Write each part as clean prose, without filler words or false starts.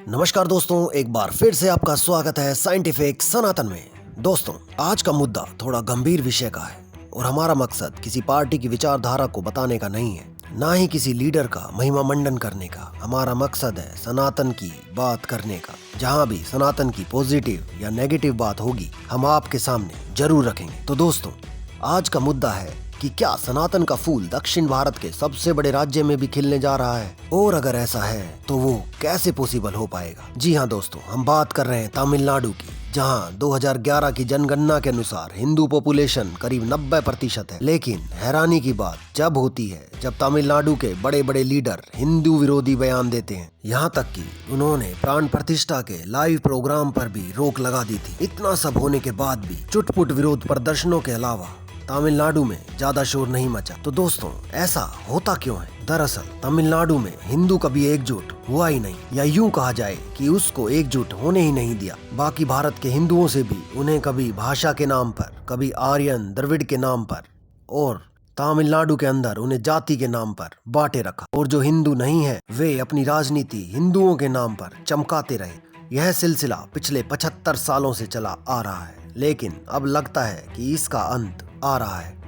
नमस्कार दोस्तों, एक बार फिर से आपका स्वागत है साइंटिफिक सनातन में। दोस्तों, आज का मुद्दा थोड़ा गंभीर विषय का है और हमारा मकसद किसी पार्टी की विचारधारा को बताने का नहीं है, ना ही किसी लीडर का महिमा मंडन करने का। हमारा मकसद है सनातन की बात करने का। जहाँ भी सनातन की पॉजिटिव या नेगेटिव बात होगी, हम आपके सामने जरूर रखेंगे। तो दोस्तों, आज का मुद्दा है कि क्या सनातन का फूल दक्षिण भारत के सबसे बड़े राज्य में भी खिलने जा रहा है, और अगर ऐसा है तो वो कैसे पॉसिबल हो पाएगा। जी हाँ दोस्तों, हम बात कर रहे हैं तमिलनाडु की, जहां 2011 की जनगणना के अनुसार हिंदू पॉपुलेशन करीब 90% है। लेकिन हैरानी की बात जब होती है जब तमिलनाडु के बड़े बड़े लीडर हिंदू विरोधी बयान देते हैं। यहाँ तक कि उन्होंने प्राण प्रतिष्ठा के लाइव प्रोग्राम पर भी रोक लगा दी थी। इतना सब होने के बाद भी चुटपुट विरोध प्रदर्शनों के अलावा तमिलनाडु में ज्यादा शोर नहीं मचा। तो दोस्तों, ऐसा होता क्यों है? दरअसल तमिलनाडु में हिंदू कभी एकजुट हुआ ही नहीं, या यूं कहा जाए कि उसको एकजुट होने ही नहीं दिया। बाकी भारत के हिंदुओं से भी उन्हें कभी भाषा के नाम पर, कभी आर्यन द्रविड़ के नाम पर, और तमिलनाडु के अंदर उन्हें जाति के नाम पर बांटे रखा। और जो हिंदू नहीं है वे अपनी राजनीति हिंदुओं के नाम पर चमकाते रहे। यह सिलसिला पिछले 75 सालों से चला आ रहा है, लेकिन अब लगता है कि इसका अंत आ रहा है।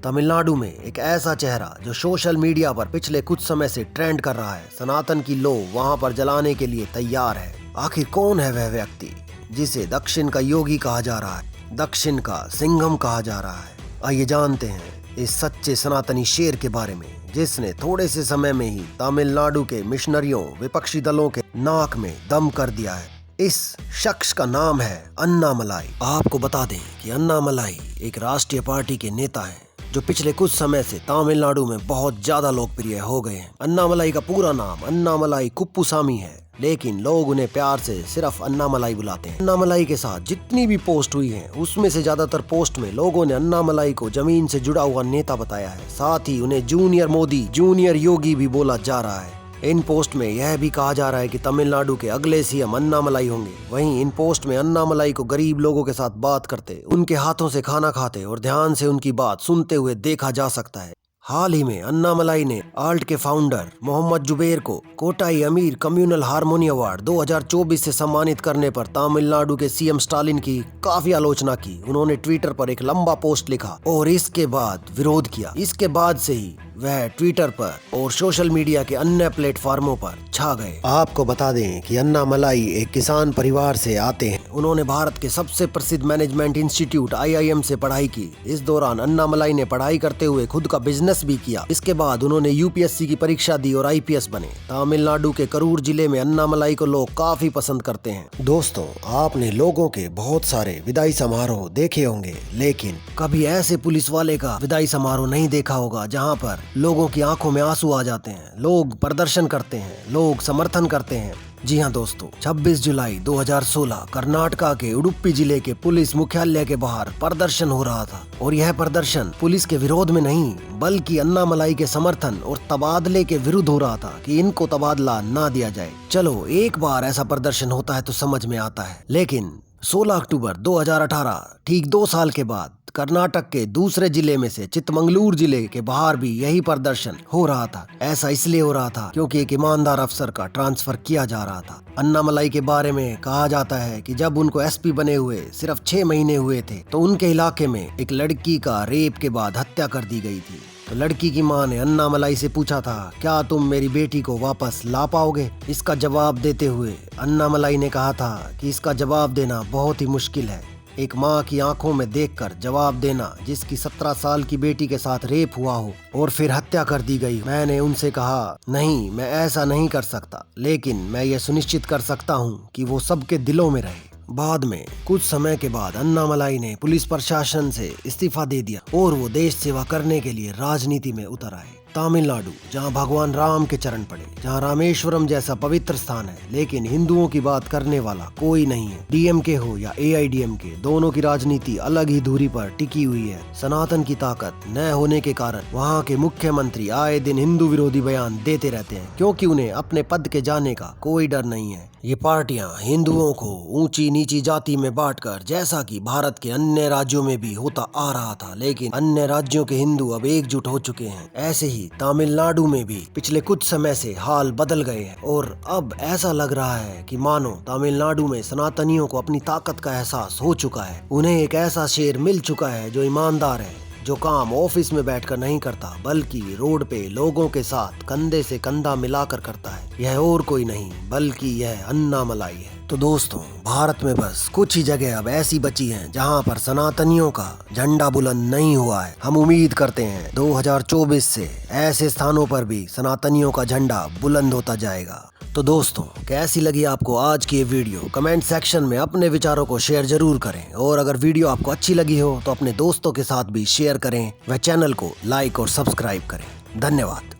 तमिलनाडु में एक ऐसा चेहरा जो सोशल मीडिया पर पिछले कुछ समय से ट्रेंड कर रहा है, सनातन की लो वहां पर जलाने के लिए तैयार है। आखिर कौन है वह व्यक्ति जिसे दक्षिण का योगी कहा जा रहा है, दक्षिण का सिंघम कहा जा रहा है? आइए जानते हैं इस सच्चे सनातनी शेर के बारे में, जिसने थोड़े से समय में ही तमिलनाडु के मिशनरियों, विपक्षी दलों के नाक में दम कर दिया है। इस शख्स का नाम है अन्नामलाई। आपको बता दें कि अन्नामलाई एक राष्ट्रीय पार्टी के नेता हैं जो पिछले कुछ समय से तमिलनाडु में बहुत ज्यादा लोकप्रिय हो गए हैं। अन्नामलाई का पूरा नाम अन्नामलाई कुप्पुसामी है, लेकिन लोग उन्हें प्यार से सिर्फ अन्नामलाई बुलाते हैं। अन्नामलाई के साथ जितनी भी पोस्ट हुई हैं, उसमें से ज्यादातर पोस्ट में लोगों ने अन्नामलाई को जमीन से जुड़ा हुआ नेता बताया है। साथ ही उन्हें जूनियर मोदी, जूनियर योगी भी बोला जा रहा है। इन पोस्ट में यह भी कहा जा रहा है कि तमिलनाडु के अगले सीएम अन्नामलाई होंगे। वहीं इन पोस्ट में अन्नामलाई को गरीब लोगों के साथ बात करते, उनके हाथों से खाना खाते और ध्यान से उनकी बात सुनते हुए देखा जा सकता है। हाल ही में अन्नामलाई ने आल्ट के फाउंडर मोहम्मद जुबेर को कोटाई अमीर कम्युनल हारमोनी अवार्ड 2024 से सम्मानित करने पर तमिलनाडु के सीएम स्टालिन की काफी आलोचना की। उन्होंने ट्विटर पर एक लंबा पोस्ट लिखा और इसके बाद विरोध किया। इसके बाद से ही वह ट्विटर पर और सोशल मीडिया के अन्य प्लेटफॉर्मों पर छा गए। आपको बता दें कि अन्नामलाई एक किसान परिवार से आते हैं। उन्होंने भारत के सबसे प्रसिद्ध मैनेजमेंट इंस्टीट्यूट IIM से पढ़ाई की। इस दौरान अन्नामलाई ने पढ़ाई करते हुए खुद का बिजनेस भी किया। इसके बाद उन्होंने UPSC की परीक्षा दी और IPS बने। तमिलनाडु के करूर जिले में अन्नामलाई को लोग काफी पसंद करते हैं। दोस्तों, आपने लोगों के बहुत सारे विदाई समारोह देखे होंगे, लेकिन कभी ऐसे पुलिस वाले का विदाई समारोह नहीं देखा होगा जहाँ पर लोगों की आंखों में आंसू आ जाते हैं, लोग प्रदर्शन करते हैं, लोग समर्थन करते हैं। जी हाँ दोस्तों, 26 जुलाई 2016 कर्नाटका के उडुपी जिले के पुलिस मुख्यालय के बाहर प्रदर्शन हो रहा था, और यह प्रदर्शन पुलिस के विरोध में नहीं बल्कि अन्नामलाई के समर्थन और तबादले के विरुद्ध हो रहा था कि इनको तबादला ना दिया जाए। चलो, एक बार ऐसा प्रदर्शन होता है तो समझ में आता है, लेकिन 16 अक्टूबर 2018 ठीक 2 साल के बाद कर्नाटक के दूसरे जिले में से चिकमंगलुरु जिले के बाहर भी यही प्रदर्शन हो रहा था। ऐसा इसलिए हो रहा था क्योंकि एक ईमानदार अफसर का ट्रांसफर किया जा रहा था। अन्नामलाई के बारे में कहा जाता है कि जब उनको SP बने हुए सिर्फ 6 महीने हुए थे तो उनके इलाके में एक लड़की का रेप के बाद हत्या कर दी गई थी। तो लड़की की मां ने अन्नामलाई से पूछा था, क्या तुम मेरी बेटी को वापस ला पाओगे? इसका जवाब देते हुए अन्नामलाई ने कहा था कि इसका जवाब देना बहुत ही मुश्किल है। एक माँ की आंखों में देखकर जवाब देना जिसकी 17 साल की बेटी के साथ रेप हुआ हो और फिर हत्या कर दी गई। मैंने उनसे कहा, नहीं, मैं ऐसा नहीं कर सकता, लेकिन मैं ये सुनिश्चित कर सकता हूँ कि वो सबके दिलों में रहे। बाद में कुछ समय के बाद अन्नामलाई ने पुलिस प्रशासन से इस्तीफा दे दिया और वो देश सेवा करने के लिए राजनीति में उतर आए। तमिलनाडु, जहां भगवान राम के चरण पड़े, जहां रामेश्वरम जैसा पवित्र स्थान है, लेकिन हिंदुओं की बात करने वाला कोई नहीं है। DMK हो या AIDMK, दोनों की राजनीति अलग ही दूरी पर टिकी हुई है। सनातन की ताकत न होने के कारण वहां के मुख्यमंत्री आए दिन हिंदू विरोधी बयान देते रहते हैं, क्योंकि उन्हें अपने पद के जाने का कोई डर नहीं है। ये पार्टियां हिंदुओं को ऊंची नीची जाति में बांटकर, जैसा कि भारत के अन्य राज्यों में भी होता आ रहा था, लेकिन अन्य राज्यों के हिंदू अब एकजुट हो चुके हैं। ऐसे ही तमिलनाडु में भी पिछले कुछ समय से हाल बदल गए हैं और अब ऐसा लग रहा है कि मानो तमिलनाडु में सनातनियों को अपनी ताकत का एहसास हो चुका है। उन्हें एक ऐसा शेर मिल चुका है जो ईमानदार है, जो काम ऑफिस में बैठकर नहीं करता बल्कि रोड पे लोगों के साथ कंधे से कंधा मिलाकर करता है। यह और कोई नहीं बल्कि यह अन्नामलाई है। तो दोस्तों, भारत में बस कुछ ही जगह अब ऐसी बची हैं जहां पर सनातनियों का झंडा बुलंद नहीं हुआ है। हम उम्मीद करते हैं 2024 से ऐसे स्थानों पर भी सनातनियों का झंडा बुलंद होता जाएगा। तो दोस्तों, कैसी लगी आपको आज की ये वीडियो? कमेंट सेक्शन में अपने विचारों को शेयर जरूर करें और अगर वीडियो आपको अच्छी लगी हो तो अपने दोस्तों के साथ भी शेयर करें व चैनल को लाइक और सब्सक्राइब करें। धन्यवाद।